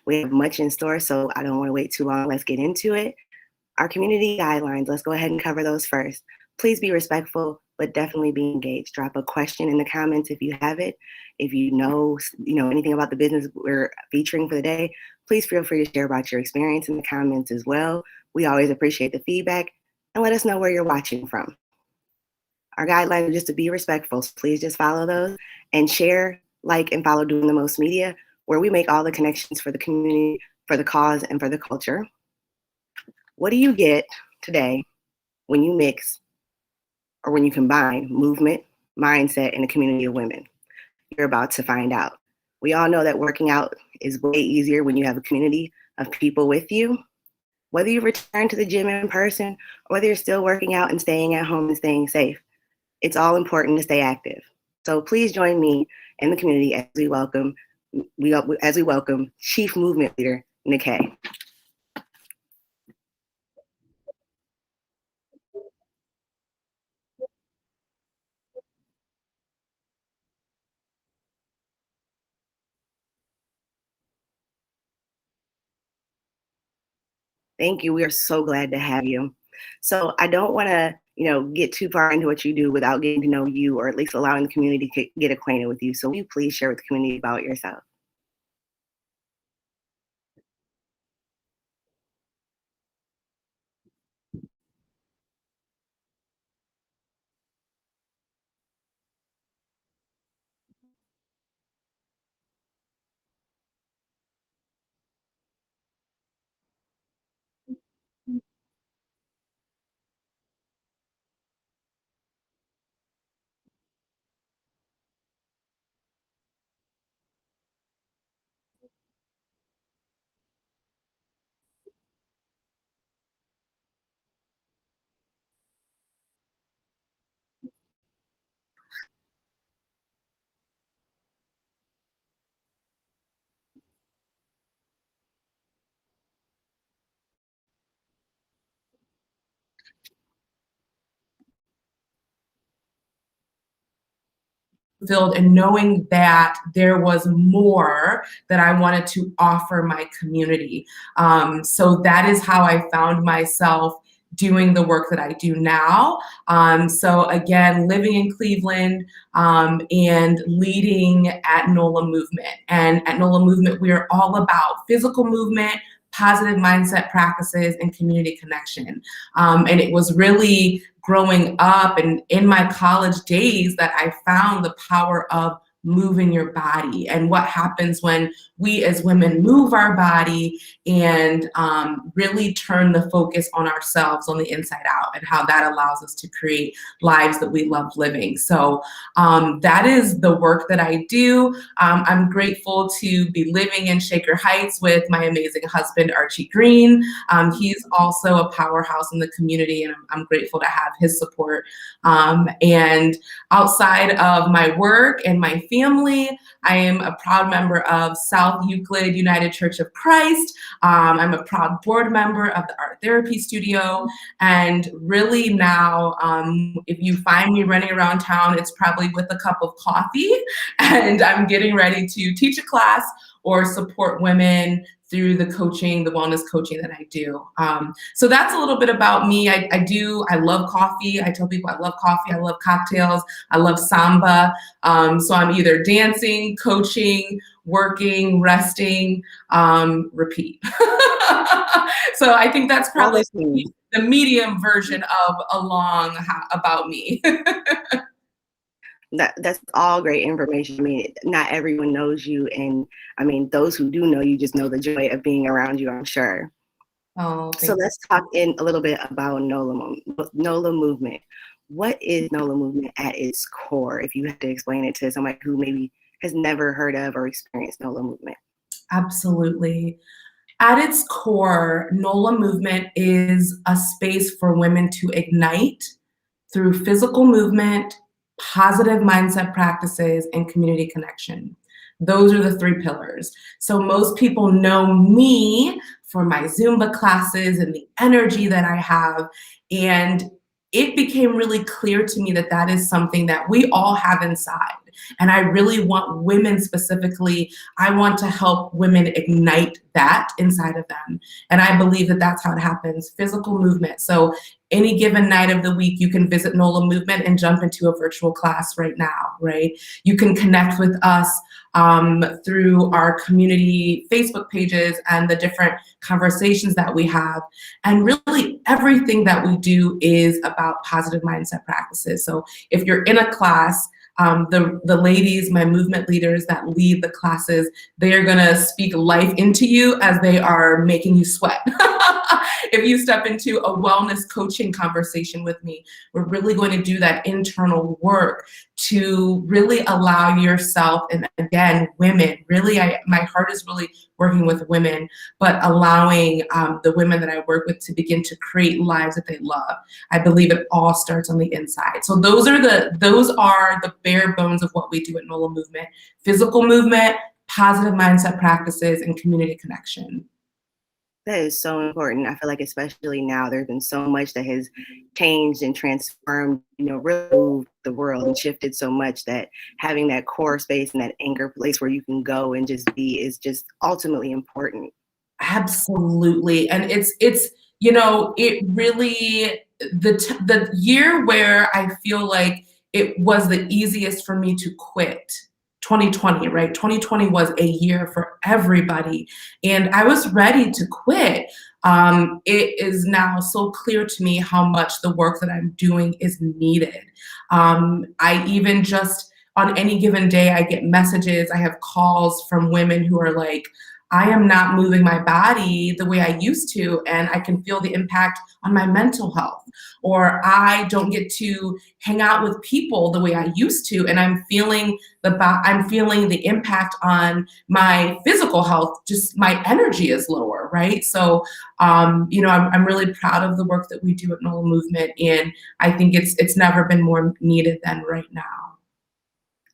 We have much in store, so I don't want to wait too long. Let's get into it. Our community guidelines, let's go ahead and cover those first. Please be respectful, but definitely be engaged. Drop a question in the comments if you have it. If you know anything about the business we're featuring for the day, please feel free to share about your experience in the comments as well. We always appreciate the feedback, and let us know where you're watching from. Our guidelines are just to be respectful, so please just follow those and share, like, and follow Doing the Most Media, where we make all the connections for the community, for the cause, and for the culture. What do you get today when you mix or when you combine movement, mindset, and a community of women? You're about to find out. We all know that working out is way easier when you have a community of people with you. Whether you return to the gym in person or whether you're still working out and staying at home and staying safe, it's all important to stay active. So please join me in the community as we welcome Chief Movement Leader Niké. Thank you. We are so glad to have you. So I don't want to, get too far into what you do without getting to know you, or at least allowing the community to get acquainted with you. So will you please share with the community about yourself? Fulfilled, and knowing that there was more that I wanted to offer my community. So that is how I found myself doing the work that I do now. So again, living in Cleveland and leading at Nola Movement. And at Nola Movement, we are all about physical movement, positive mindset practices, and community connection. And it was really growing up and in my college days that I found the power of moving your body and what happens when we as women move our body and really turn the focus on ourselves on the inside out, and how that allows us to create lives that we love living. So that is the work that I do. I'm grateful to be living in Shaker Heights with my amazing husband, Archie Green. He's also a powerhouse in the community, and I'm grateful to have his support. And outside of my work and my family, I am a proud member of South Euclid United Church of Christ. I'm a proud board member of the Art Therapy Studio. And really now, if you find me running around town, it's probably with a cup of coffee, and I'm getting ready to teach a class or support women through the coaching, the wellness coaching that I do. So that's a little bit about me. I love coffee. I tell people I love coffee. I love cocktails. I love samba. So I'm either dancing, coaching, working, resting, repeat. So I think that's probably the medium version of about me. That's all great information. I mean, not everyone knows you, and I mean, those who do know you just know the joy of being around you, I'm sure. Oh, so let's talk in a little bit about Nola Movement. What is Nola Movement at its core, if you had to explain it to somebody who maybe has never heard of or experienced Nola Movement? Absolutely. At its core, Nola Movement is a space for women to ignite through physical movement, positive mindset practices, and community connection. Those are the three pillars. So most people know me for my Zumba classes and the energy that I have. And it became really clear to me that that is something that we all have inside. And I really want women specifically, I want to help women ignite that inside of them. And I believe that that's how it happens, physical movement. So any given night of the week, you can visit Nola Movement and jump into a virtual class right now, right? You can connect with us through our community Facebook pages and the different conversations that we have. And really everything that we do is about positive mindset practices. So if you're in a class, the ladies, my movement leaders that lead the classes, they are gonna speak life into you as they are making you sweat. If you step into a wellness coaching conversation with me, we're really going to do that internal work to really allow yourself, and again, women, really, my heart is really working with women, but allowing the women that I work with to begin to create lives that they love. I believe it all starts on the inside. So those are the bare bones of what we do at Nola Movement: physical movement, positive mindset practices, and community connection. That is so important. I feel like especially now, there's been so much that has changed and transformed, really moved the world and shifted so much that having that core space and that anchor place where you can go and just be is just ultimately important. Absolutely. And it's it really, the year where I feel like it was the easiest for me to quit, 2020, right? 2020 was a year for everybody, and I was ready to quit. It is now so clear to me how much the work that I'm doing is needed. I even just, on any given day, I get messages, I have calls from women who are like, I am not moving my body the way I used to, and I can feel the impact on my mental health. Or I don't get to hang out with people the way I used to, and I'm feeling the impact on my physical health. Just my energy is lower, right? So, I'm really proud of the work that we do at Nola Movement, and I think it's never been more needed than right now.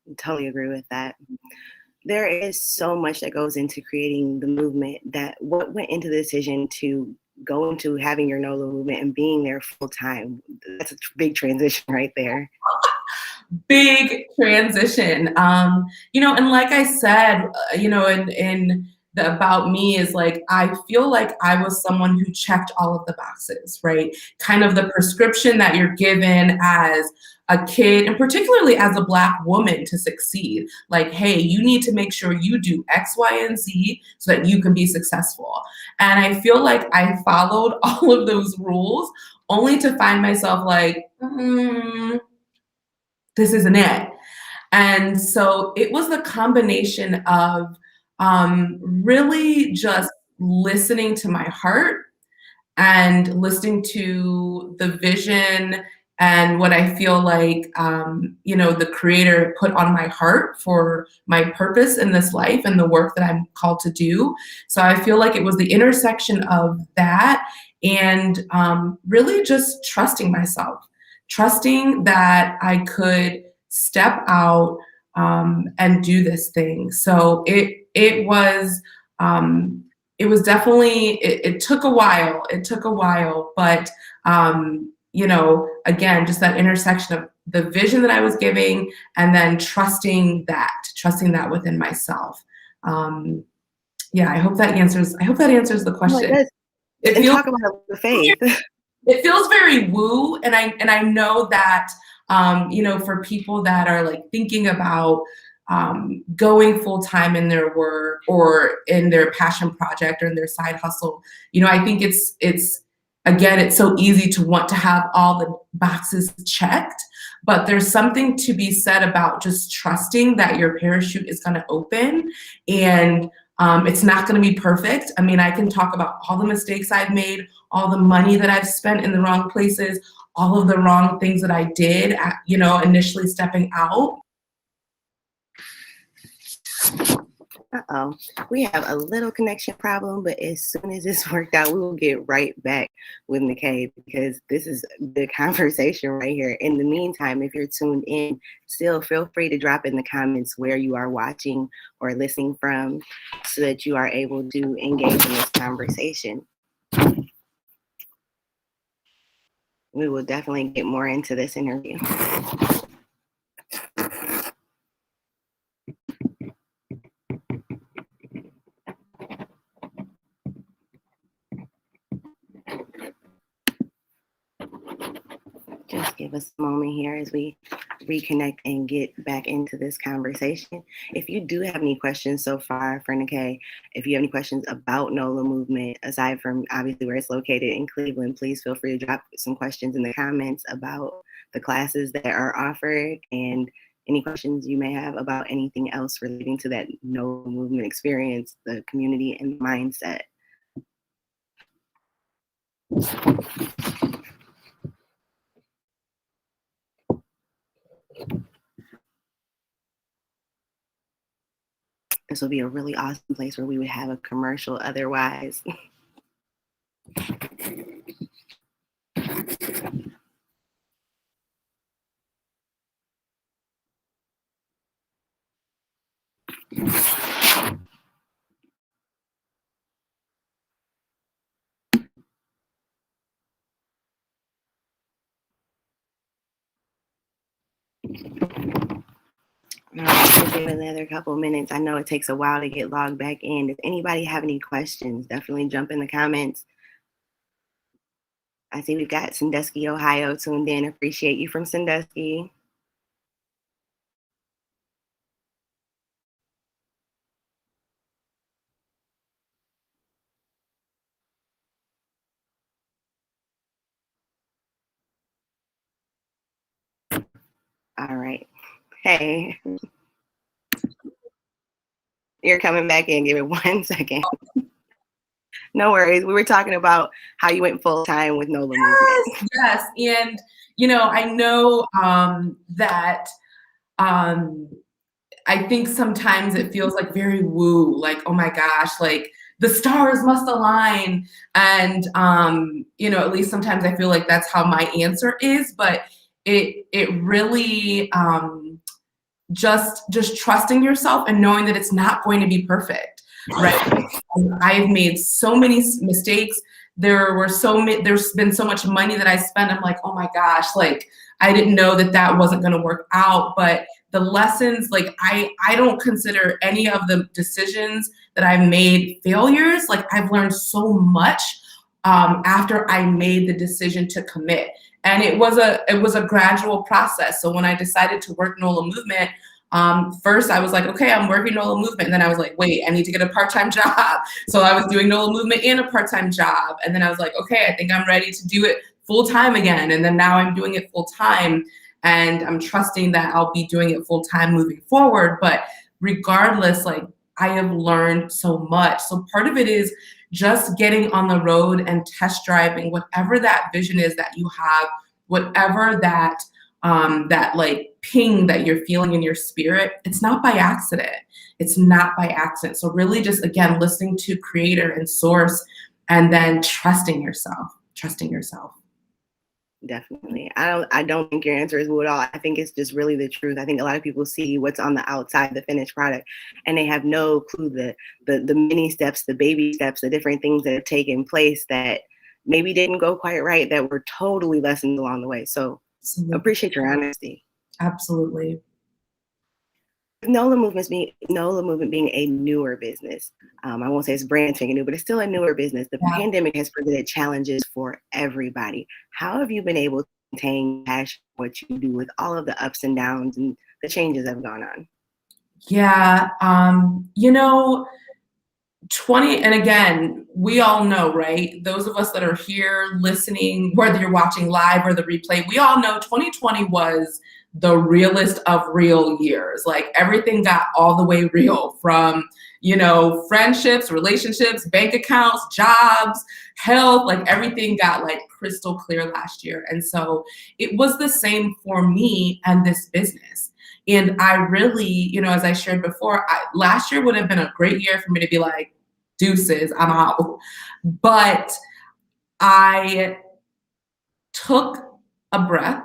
I totally agree with that. There is so much that goes into creating the movement. That what went into the decision to go into having your Nola movement and being there full time? That's a big transition right there. Big transition. And like I said, in the about me is like, I feel like I was someone who checked all of the boxes, right? Kind of the prescription that you're given as a kid, and particularly as a Black woman, to succeed. Like, hey, you need to make sure you do X, Y, and Z so that you can be successful. And I feel like I followed all of those rules only to find myself like, this isn't it. And so it was the combination of really just listening to my heart and listening to the vision and what I feel like, the creator put on my heart for my purpose in this life and the work that I'm called to do. So I feel like it was the intersection of that and really just trusting myself, trusting that I could step out and do this thing. So it was definitely, it took a while. It took a while, but again, just that intersection of the vision that I was giving and then trusting that within myself. Yeah, I hope that answers the question. Oh, It and feels talk about the faith. it feels very woo, and I know that for people that are like thinking about going full time in their work or in their passion project or in their side hustle, I think it's again, it's so easy to want to have all the boxes checked, but there's something to be said about just trusting that your parachute is going to open, and it's not going to be perfect. I mean, I can talk about all the mistakes I've made, all the money that I've spent in the wrong places, all of the wrong things that I did, initially stepping out. Uh-oh. We have a little connection problem, but as soon as it's worked out, we will get right back with Niké, because this is the conversation right here. In the meantime, if you're tuned in, still feel free to drop in the comments where you are watching or listening from so that you are able to engage in this conversation. We will definitely get more into this interview. give us a moment here as we reconnect and get back into this conversation. If you do have any questions so far for Niké, if you have any questions about Nola Movement, aside from obviously where it's located in Cleveland, please feel free to drop some questions in the comments about the classes that are offered and any questions you may have about anything else relating to that Nola Movement experience, the community, and mindset. This will be a really awesome place where we would have a commercial otherwise. All right, we'll give it another couple minutes. I know it takes a while to get logged back in. Does anybody have any questions? Definitely jump in the comments. I see we've got Sandusky, Ohio tuned in. Appreciate you from Sandusky. All right. Hey, you're coming back in. Give it 1 second. No worries. We were talking about how you went full time with Nola Movement. Yes. And, I know that I think sometimes it feels like very woo, like, oh my gosh, like the stars must align. And, at least sometimes I feel like that's how my answer is, but it really, just trusting yourself and knowing that it's not going to be perfect, right? I've made so many mistakes. There's been so much money that I spent. I'm like, oh my gosh, like I didn't know that wasn't going to work out. But the lessons, like I don't consider any of the decisions that I've made failures. Like I've learned so much after I made the decision to commit. And it was a gradual process. So when I decided to work Nola Movement, first I was like, okay, I'm working Nola Movement. And then I was like, wait, I need to get a part-time job. So I was doing Nola Movement and a part-time job. And then I was like, okay, I think I'm ready to do it full-time again. And then now I'm doing it full-time. And I'm trusting that I'll be doing it full-time moving forward. But regardless, like I have learned so much. So part of it is just getting on the road and test driving whatever that vision is that you have, whatever that like ping that you're feeling in your spirit. It's not by accident. It's not by accident. So really just, again, listening to creator and source and then trusting yourself. Definitely. I don't think your answer is woo at all. I think it's just really the truth. I think a lot of people see what's on the outside, the finished product, and they have no clue the mini steps, the baby steps, the different things that have taken place that maybe didn't go quite right, that were totally lessons along the way. So appreciate your honesty. Absolutely. Nola Movement being a newer business. I won't say it's brand spanking new, but it's still a newer business. The pandemic has presented challenges for everybody. How have you been able to maintain passion for what you do with all of the ups and downs and the changes that have gone on? Yeah, 20, and again, we all know, right? Those of us that are here listening, whether you're watching live or the replay, we all know 2020 was the realest of real years. Like everything got all the way real, from, friendships, relationships, bank accounts, jobs, health, like everything got like crystal clear last year. And so it was the same for me and this business. And I really, as I shared before, last year would have been a great year for me to be like, deuces, I'm out. But I took a breath.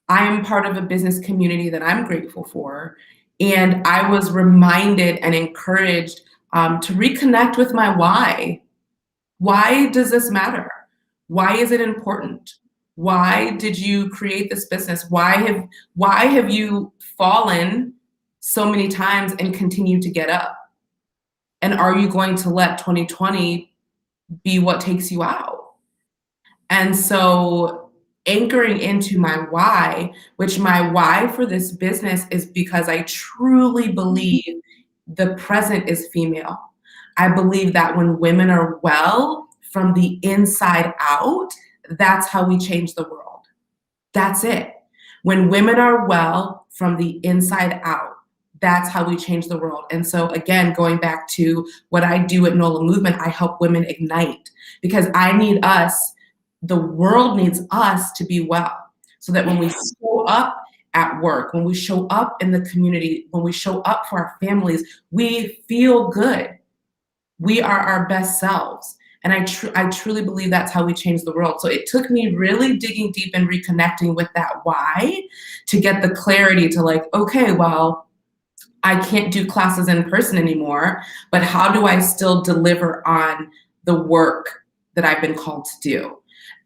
I am part of a business community that I'm grateful for. And I was reminded and encouraged to reconnect with my why. Why does this matter? Why is it important? Why did you create this business? Why have you fallen so many times and continue to get up? And are you going to let 2020 be what takes you out? And so anchoring into my why, which my why for this business is because I truly believe the present is female. I believe that when women are well from the inside out, that's how we change the world. That's it. When women are well from the inside out, that's how we change the world. And so again, going back to what I do at Nola Movement, I help women ignite because I need us, the world needs us to be well so that when we show up at work, when we show up in the community, when we show up for our families, we feel good. We are our best selves. And I truly believe that's how we change the world. So it took me really digging deep and reconnecting with that why to get the clarity to like, okay, well, I can't do classes in person anymore, but how do I still deliver on the work that I've been called to do?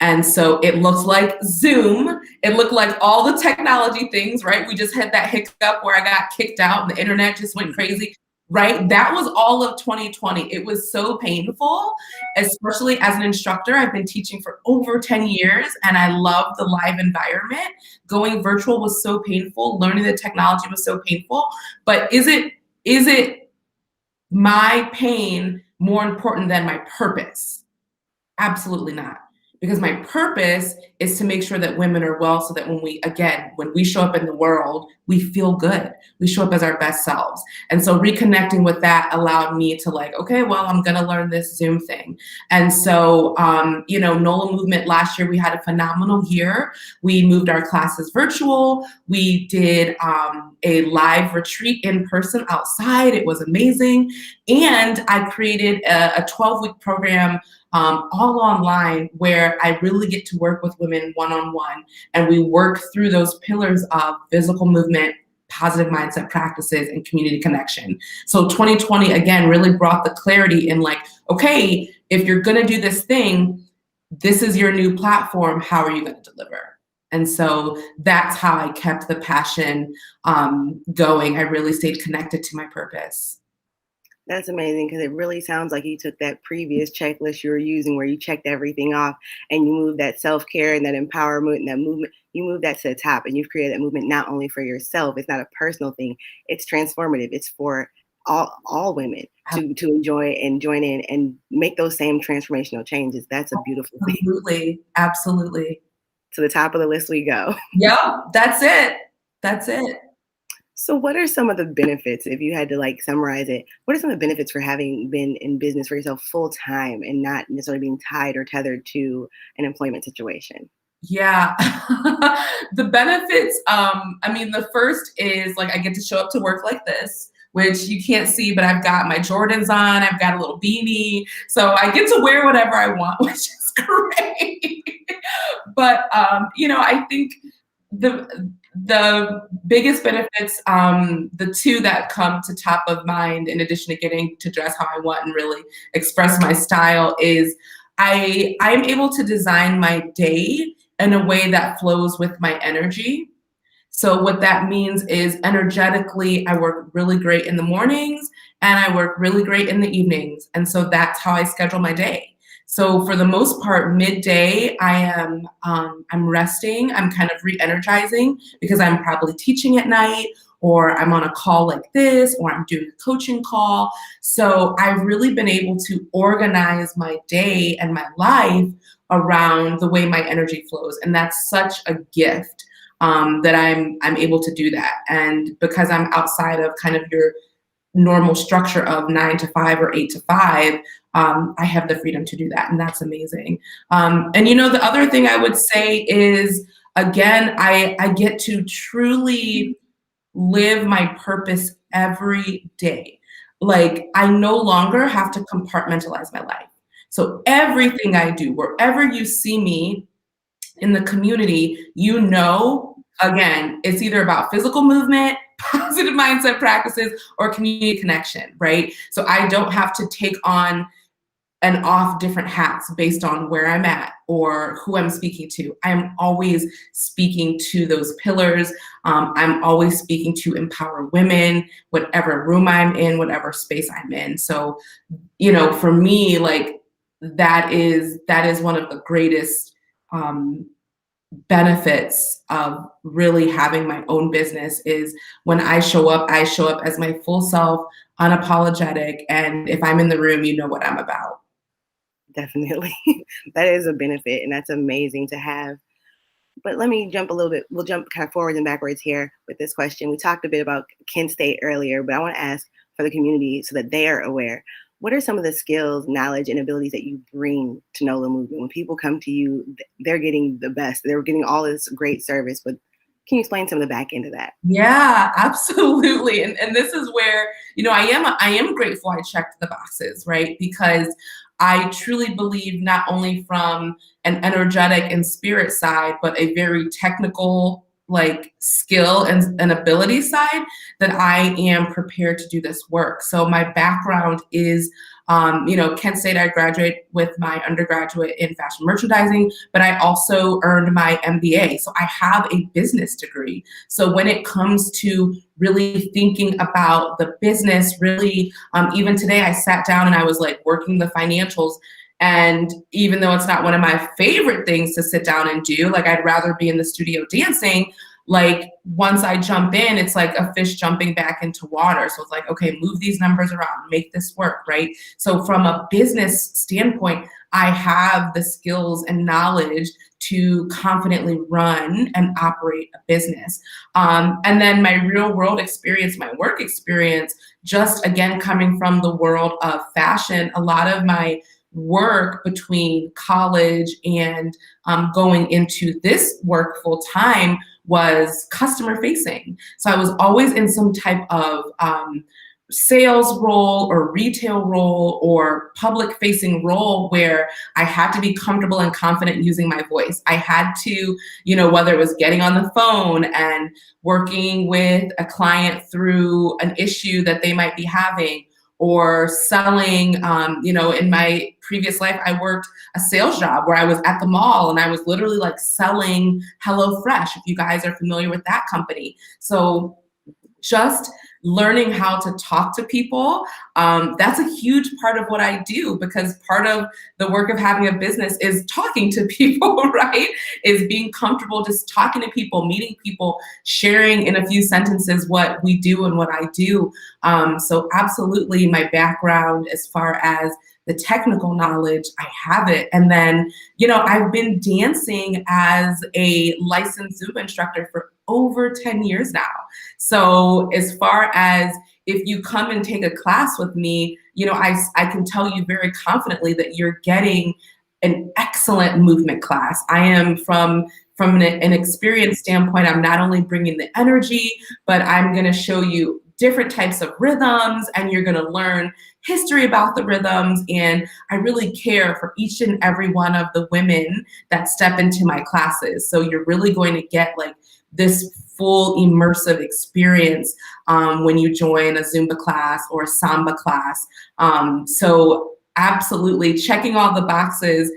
And so it looks like Zoom. It looked like all the technology things, right? We just had that hiccup where I got kicked out and the internet just went crazy, right? That was all of 2020. It was so painful, especially as an instructor. I've been teaching for over 10 years and I love the live environment. Going virtual was so painful. Learning the technology was so painful. But is it my pain more important than my purpose? Absolutely not. Because my purpose is to make sure that women are well so that when we show up in the world, we feel good. We show up as our best selves. And so reconnecting with that allowed me to like, okay, well, I'm going to learn this Zoom thing. And so, Nola Movement last year, we had a phenomenal year. We moved our classes virtual. We did a live retreat in person outside. It was amazing. And I created a 12-week program all online where I really get to work with women one-on-one and we work through those pillars of physical movement, positive mindset practices, and community connection. So 2020, again, really brought the clarity in like, okay, if you're gonna do this thing, this is your new platform, how are you gonna deliver? And so that's how I kept the passion going. I really stayed connected to my purpose. That's amazing because it really sounds like you took that previous checklist you were using where you checked everything off and you moved that self-care and that empowerment and that movement, you moved that to the top and you've created that movement not only for yourself, it's not a personal thing, it's transformative. It's for all women to enjoy and join in and make those same transformational changes. That's a beautiful thing. Absolutely. Absolutely. To the top of the list we go. Yep, that's it. That's it. So what are some of the benefits, if you had to like summarize it, what are some of the benefits for having been in business for yourself full time and not necessarily being tied or tethered to an employment situation? Yeah. The benefits, the first is like I get to show up to work like this, which you can't see, but I've got my Jordans on, I've got a little beanie. So I get to wear whatever I want, which is great. But I think the biggest benefits, the two that come to top of mind, in addition to getting to dress how I want and really express my style, is I'm able to design my day in a way that flows with my energy. So what that means is energetically, I work really great in the mornings and I work really great in the evenings. And so that's how I schedule my day. So for the most part, midday, I'm resting. I'm kind of re-energizing because I'm probably teaching at night or I'm on a call like this, or I'm doing a coaching call. So I've really been able to organize my day and my life around the way my energy flows. And that's such a gift that I'm able to do that. And because I'm outside of kind of your normal structure of 9 to 5 or 8 to 5, I have the freedom to do that. And that's amazing. The other thing I would say is, again, I get to truly live my purpose every day. Like I no longer have to compartmentalize my life. So everything I do, wherever you see me in the community, again, it's either about physical movement, positive mindset practices, or community connection, right? So I don't have to take on and off different hats based on where I'm at or who I'm speaking to. I'm always speaking to those pillars. I'm always speaking to empower women, whatever room I'm in, whatever space I'm in. So, for me, like that is one of the greatest benefits of really having my own business is when I show up as my full self, unapologetic, and if I'm in the room, you know what I'm about. Definitely. That is a benefit, and that's amazing to have. But let me jump a little bit. We'll jump kind of forwards and backwards here with this question. We talked a bit about Kent State earlier, but I want to ask for the community so that they are aware. What are some of the skills, knowledge, and abilities that you bring to Nola Movement? When people come to you, they're getting the best. They're getting all this great service, but can you explain some of the back end of that? Yeah, absolutely. And this is where, I am grateful I checked the boxes, right? Because I truly believe not only from an energetic and spirit side, but a very technical like skill and ability side that I am prepared to do this work. So my background is Kent State, I graduated with my undergraduate in fashion merchandising, but I also earned my MBA. So I have a business degree. So when it comes to really thinking about the business, really, even today I sat down and I was like working the financials. And even though it's not one of my favorite things to sit down and do, like I'd rather be in the studio dancing, like once I jump in, it's like a fish jumping back into water. So it's like, okay, move these numbers around, make this work, right? So from a business standpoint, I have the skills and knowledge to confidently run and operate a business. And then my real world experience, my work experience, just again, coming from the world of fashion, a lot of my work between college and going into this work full time was customer facing. So I was always in some type of sales role or retail role or public facing role where I had to be comfortable and confident using my voice. I had to, whether it was getting on the phone and working with a client through an issue that they might be having, or selling, in my previous life, I worked a sales job where I was at the mall and I was literally like selling HelloFresh, if you guys are familiar with that company. So just learning how to talk to people, that's a huge part of what I do, because part of the work of having a business is talking to people, right? Is being comfortable just talking to people, meeting people, sharing in a few sentences what we do and what I do. So absolutely my background as far as the technical knowledge, I have it. And then, I've been dancing as a licensed Zumba instructor for over 10 years now. So as far as if you come and take a class with me, I can tell you very confidently that you're getting an excellent movement class. I am from an experience standpoint, I'm not only bringing the energy, but I'm going to show you different types of rhythms, and you're going to learn history about the rhythms. And I really care for each and every one of the women that step into my classes. So you're really going to get like this full immersive experience when you join a Zumba class or a Samba class. So absolutely checking all the boxes,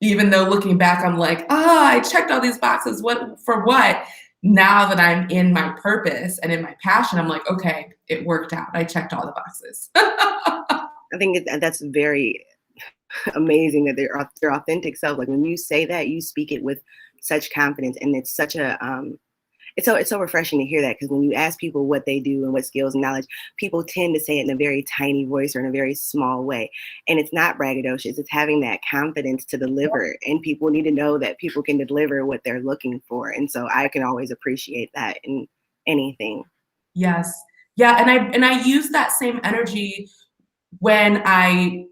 even though looking back, I'm like, I checked all these boxes. What for what? Now that I'm in my purpose and in my passion, I'm like, okay, it worked out. I checked all the boxes. I think that's very amazing that they're their authentic self. Like when you say that, you speak it with such confidence, and it's such a it's so refreshing to hear that, because when you ask people what they do and what skills and knowledge, people tend to say it in a very tiny voice or in a very small way. And it's not braggadocious. It's having that confidence to deliver. And people need to know that people can deliver what they're looking for. And so I can always appreciate that in anything. Yes. Yeah. And I use that same energy when I,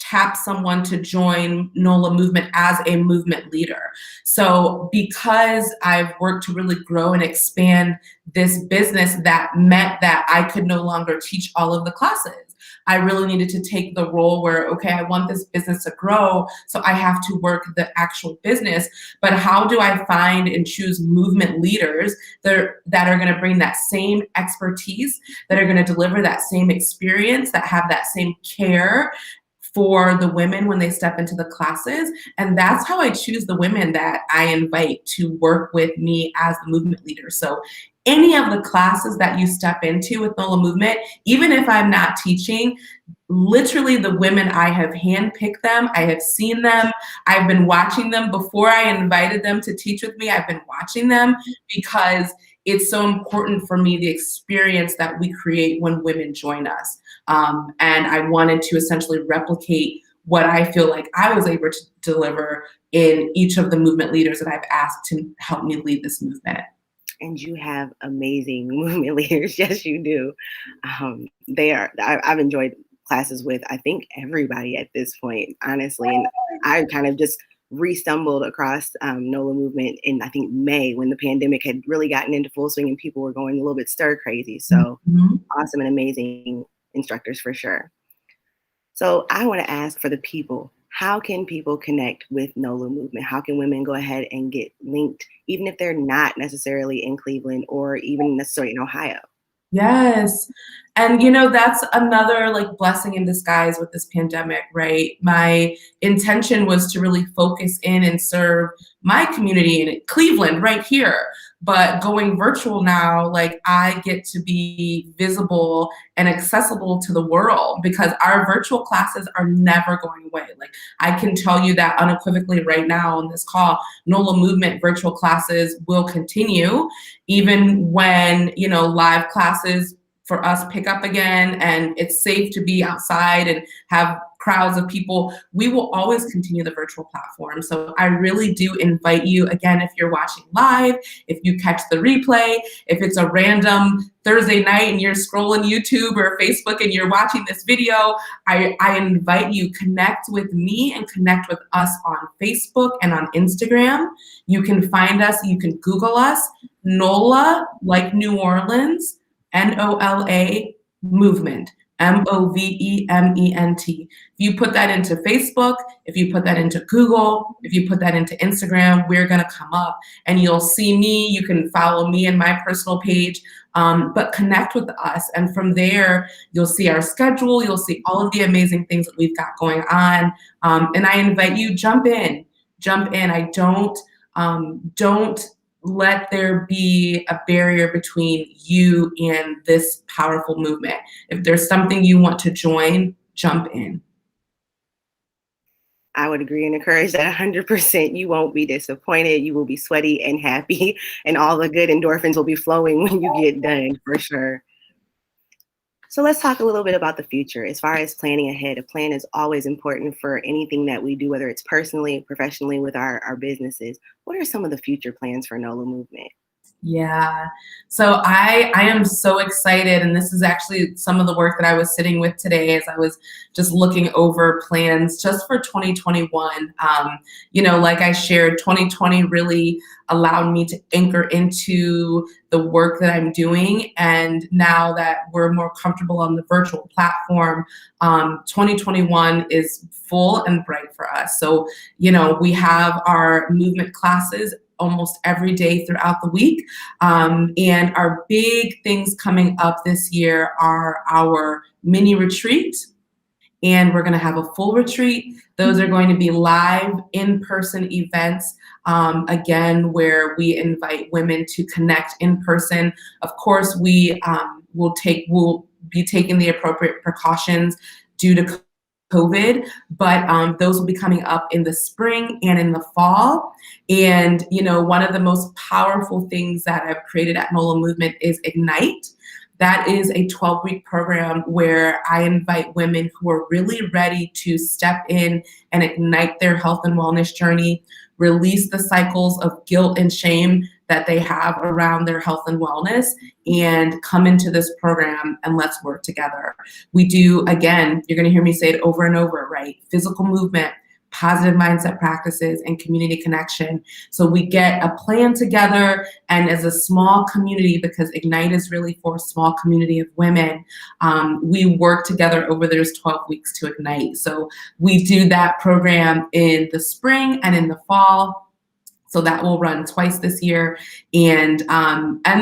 tap someone to join Nola Movement as a movement leader. So because I've worked to really grow and expand this business, that meant that I could no longer teach all of the classes. I really needed to take the role where, okay, I want this business to grow, so I have to work the actual business. But how do I find and choose movement leaders that are going to bring that same expertise, that are going to deliver that same experience, that have that same care for the women when they step into the classes? And that's how I choose the women that I invite to work with me as the movement leader. So any of the classes that you step into with Nola Movement, even if I'm not teaching, literally the women, I have handpicked them. I have seen them. I've been watching them before I invited them to teach with me. I've been watching them because it's so important for me, the experience that we create when women join us. And I wanted to essentially replicate what I feel like I was able to deliver in each of the movement leaders that I've asked to help me lead this movement. And you have amazing movement leaders. Yes, you do. I've enjoyed classes with, I think, everybody at this point, honestly. And I kind of just re-stumbled across Nola Movement in, I think, May, when the pandemic had really gotten into full swing and people were going a little bit stir crazy. So awesome and amazing instructors for sure. So I want to ask for the people, how can people connect with Nola Movement? How can women go ahead and get linked, even if they're not necessarily in Cleveland or even necessarily in Ohio? Yes. And that's another like blessing in disguise with this pandemic, right? My intention was to really focus in and serve my community in Cleveland right here. But going virtual now, like I get to be visible and accessible to the world because our virtual classes are never going away. Like I can tell you that unequivocally right now on this call, Nola Movement virtual classes will continue even when, live classes for us pick up again and it's safe to be outside and have crowds of people. We will always continue the virtual platform. So I really do invite you, again, if you're watching live, if you catch the replay, if it's a random Thursday night and you're scrolling YouTube or Facebook and you're watching this video, I invite you, connect with me and connect with us on Facebook and on Instagram. You can find us, you can Google us, Nola, like New Orleans, Nola Movement. Movement. If you put that into Facebook, if you put that into Google, if you put that into Instagram, we're going to come up and you'll see me. You can follow me in my personal page, but connect with us. And from there, you'll see our schedule. You'll see all of the amazing things that we've got going on. And I invite you, jump in. I don't let there be a barrier between you and this powerful movement. If there's something you want to join, jump in. I would agree and encourage that 100%. You won't be disappointed. You will be sweaty and happy, and all the good endorphins will be flowing when you get done, for sure. So let's talk a little bit about the future. As far as planning ahead, a plan is always important for anything that we do, whether it's personally, professionally, with our businesses. What are some of the future plans for Nola Movement? Yeah. So I am so excited. And this is actually some of the work that I was sitting with today as I was just looking over plans just for 2021. Like I shared, 2020 really allowed me to anchor into the work that I'm doing. And now that we're more comfortable on the virtual platform, 2021 is full and bright for us. So, we have our movement classes almost every day throughout the week. And our big things coming up this year are our mini retreat, and we're going to have a full retreat. Those are going to be live in-person events, again, where we invite women to connect in person. Of course, we will be taking the appropriate precautions due to COVID, but those will be coming up in the spring and in the fall. And, one of the most powerful things that I've created at Nola Movement is Ignite. That is a 12-week program where I invite women who are really ready to step in and ignite their health and wellness journey, release the cycles of guilt and shame that they have around their health and wellness, and come into this program and let's work together. We do, again, you're going to hear me say it over and over, right? Physical movement, positive mindset practices, and community connection. So we get a plan together, and as a small community, because Ignite is really for a small community of women, we work together over those 12 weeks to Ignite. So we do that program in the spring and in the fall. So that will run twice this year, and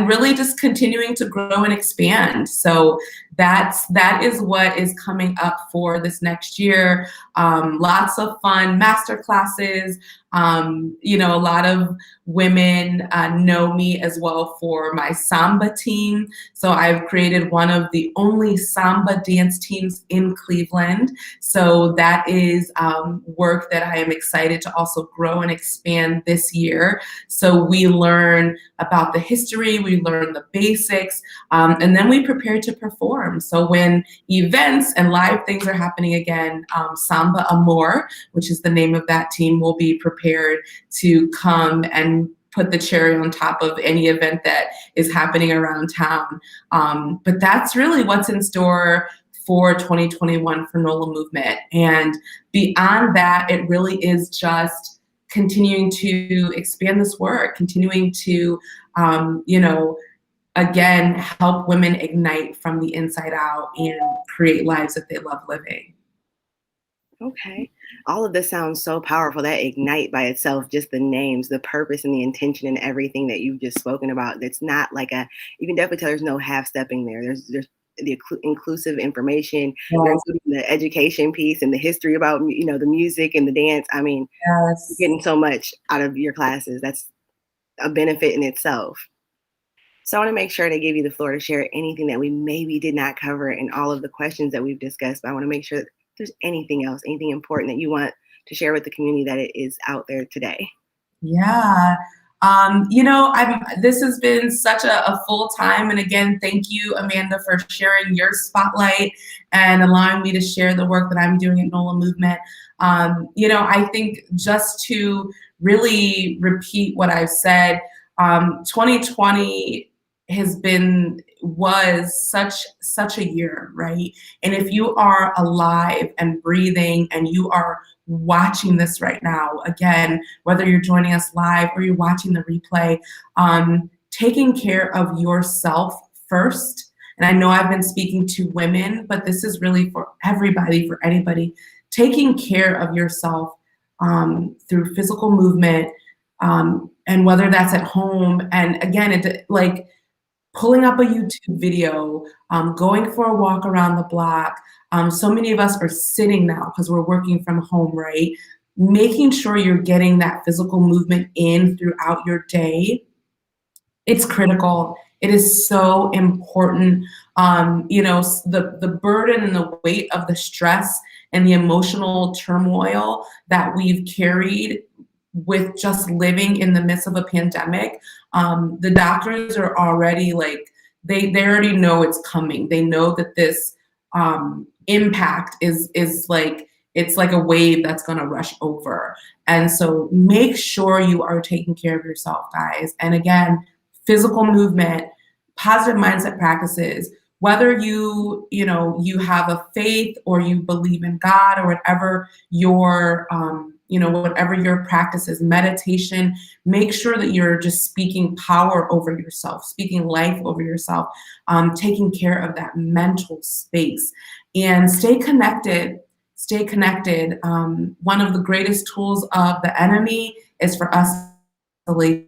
really just continuing to grow and expand. So that is what is coming up for this next year. Lots of fun master classes. You know, a lot of women know me as well for my Samba team. So I've created one of the only Samba dance teams in Cleveland. So that is work that I am excited to also grow and expand this year. So we learn about the history, we learn the basics, and then we prepare to perform. So when events and live things are happening again, Samba Amor, which is the name of that team, will be prepared to come and put the cherry on top of any event that is happening around town. But that's really what's in store for 2021 for Nola Movement. And beyond that, it really is just continuing to expand this work, continuing to, you know, again, help women ignite from the inside out and create lives that they love living. Okay. All of this sounds so powerful. That ignite by itself, just the names, the purpose and the intention and everything that you've just spoken about. That's not like you can definitely tell there's no half stepping there. There's the inclusive information. You're Yes, including the education piece and the history about, you know, the music and the dance. I mean, you're yes. getting so much out of your classes. That's a benefit in itself. So I want to make sure to give you the floor to share anything that we maybe did not cover in all of the questions that we've discussed. But I want to make sure that if there's anything else, anything important that you want to share with the community that it is out there today. Yeah. You know, this has been such a full time. And again, thank you, Amanda, for sharing your spotlight and allowing me to share the work that I'm doing at Nola Movement. You know, I think just to really repeat what I've said, 2020 was such a year, right? And if you are alive and breathing and you are watching this right now, again, whether you're joining us live or you're watching the replay, taking care of yourself first. And I know I've been speaking to women, but this is really for everybody, for anybody. Taking care of yourself through physical movement, and whether that's at home. And again, like pulling up a YouTube video, going for a walk around the block. So many of us are sitting now because we're working from home, right? Making sure you're getting that physical movement in throughout your day. It's critical. It is so important. You know, the burden and the weight of the stress and the emotional turmoil that we've carried with just living in the midst of a pandemic, the doctors are already like, they already know it's coming. They know that this impact is like, it's like a wave that's gonna rush over. And so make sure you are taking care of yourself, guys. And again, physical movement, positive mindset practices, whether you know, you have a faith or you believe in God or whatever your, you know, whatever your practice is, meditation, make sure that you're just speaking power over yourself, speaking life over yourself, taking care of that mental space, and stay connected. Stay connected. One of the greatest tools of the enemy is for us isolation.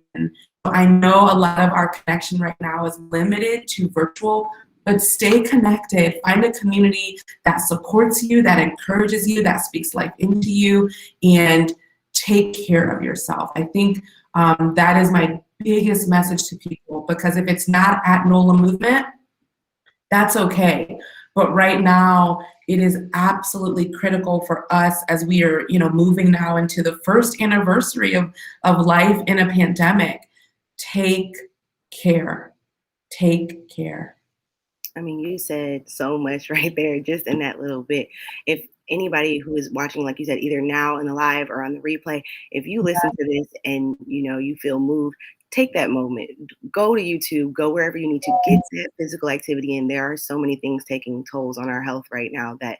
I know a lot of our connection right now is limited to virtual, but stay connected. Find a community that supports you, that encourages you, that speaks life into you, and take care of yourself. I think that is my biggest message to people, because if it's not at Nola Movement, that's okay. But right now, it is absolutely critical for us as we are, you know, moving now into the first anniversary of life in a pandemic. Take care. Take care. I mean, you said so much right there, just in that little bit. If anybody who is watching, like you said, either now in the live or on the replay, if you listen to this and you know you feel moved, take that moment. Go to YouTube, go wherever you need to get that physical activity in. There are so many things taking tolls on our health right now that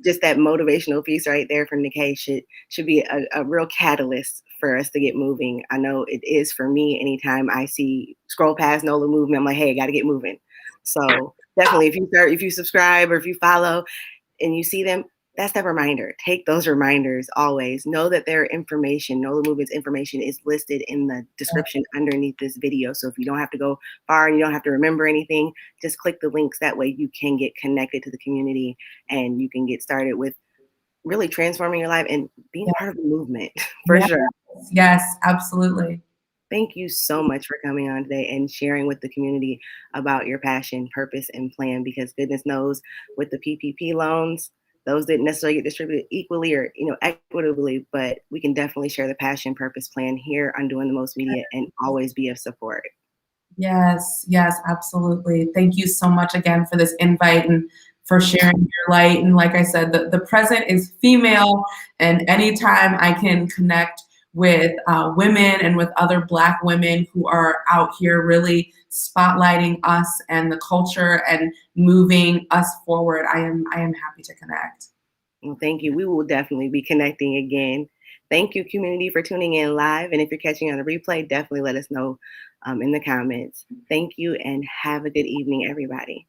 just that motivational piece right there from Niké should be a real catalyst for us to get moving. I know it is for me. Anytime I scroll past Nola Movement, I'm like, hey, I got to get moving. So definitely, if you subscribe or if you follow and you see them, that's that reminder. Take those reminders always. Know that their information, Nola Movement's information, is listed in the description underneath this video. So if you don't have to go far and you don't have to remember anything, just click the links. That way you can get connected to the community and you can get started with really transforming your life and being Yeah. part of the movement for Yes, sure. yes, absolutely. Thank you so much for coming on today and sharing with the community about your passion, purpose, and plan. Because goodness knows, with the PPP loans, those didn't necessarily get distributed equally or equitably, but we can definitely share the passion, purpose, plan here on Doing the Most Media and always be of support. Yes, yes, absolutely. Thank you so much again for this invite and for sharing your light. And like I said, the present is female, and anytime I can connect with women and with other Black women who are out here really spotlighting us and the culture and moving us forward, I am happy to connect. Well, thank you. We will definitely be connecting again. Thank you, community, for tuning in live. And if you're catching on the replay, definitely let us know in the comments. Thank you and have a good evening, everybody.